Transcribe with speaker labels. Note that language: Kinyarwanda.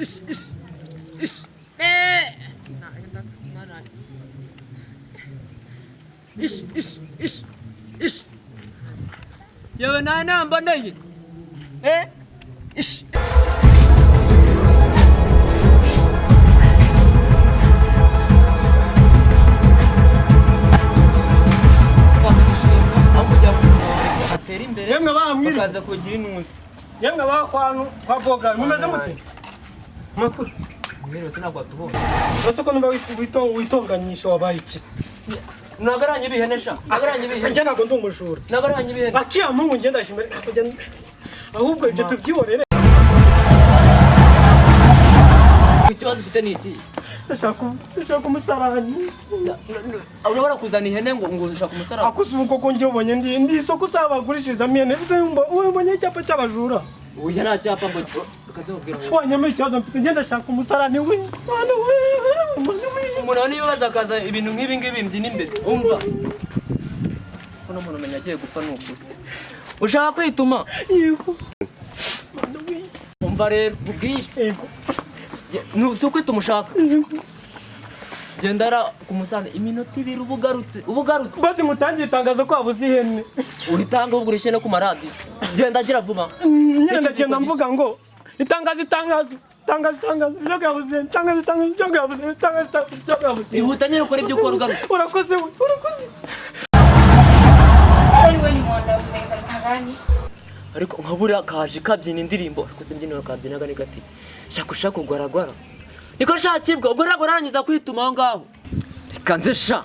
Speaker 1: ish ish yewe nana mboneye ish
Speaker 2: Yemwe bamwiri
Speaker 1: bakaza kugira intunzi
Speaker 2: yemwe ba kwa boga mumeze mute makuru
Speaker 1: mbere sinagwa tuhona
Speaker 2: basoko numva witonganyisha wabaye iki
Speaker 1: nagaranye bihenesha nagaranye bihenesha
Speaker 2: njye nago ndumujura
Speaker 1: nagaranye bihenesha
Speaker 2: bakiya mungu njye ndashimira nakujya ahubwo ibyo tubyibonere
Speaker 1: ikibazo ufite ni iki
Speaker 2: ndashaka umusarani
Speaker 1: urabona kuzana ihene ngo ushaka umusarani
Speaker 2: akusubuko ko njye ubonye ndi isoko sabagurishiriza mene ubonye icyapa cy'abajura
Speaker 1: uya nta cyapa ngo kazabwira
Speaker 2: wanyama ikibazo mfite njye ndashaka umusarani we
Speaker 1: umuntu niyo bazakaza ibintu nk'ibi ngibi mbyina imbere umva ko no muntu umenya agiye gupfa n'ukuri ushaka kwituma
Speaker 2: yego
Speaker 1: umva rero ubwiye
Speaker 2: yego
Speaker 1: si ukwituma ushaka gendara ku musana iminota ibiri ubugarutse
Speaker 2: basi mutangiye itangazo ko wabuze ihene
Speaker 1: uritanga ubwo urishyire no ku maradiyo genda agira vuba
Speaker 2: nyine ndagenda mvuga ngo itangazo
Speaker 1: ihuta nyine ukora ibyo ukora ugaruka
Speaker 2: urakoze
Speaker 1: ariko nkabura kaje kabyina indirimbo ariko simbyiniro kabyinaga ni gatitse shaka ugwaragwara niko shakibwa ubwo ntabwo narangiza kwituma aho ngaho reka nze sha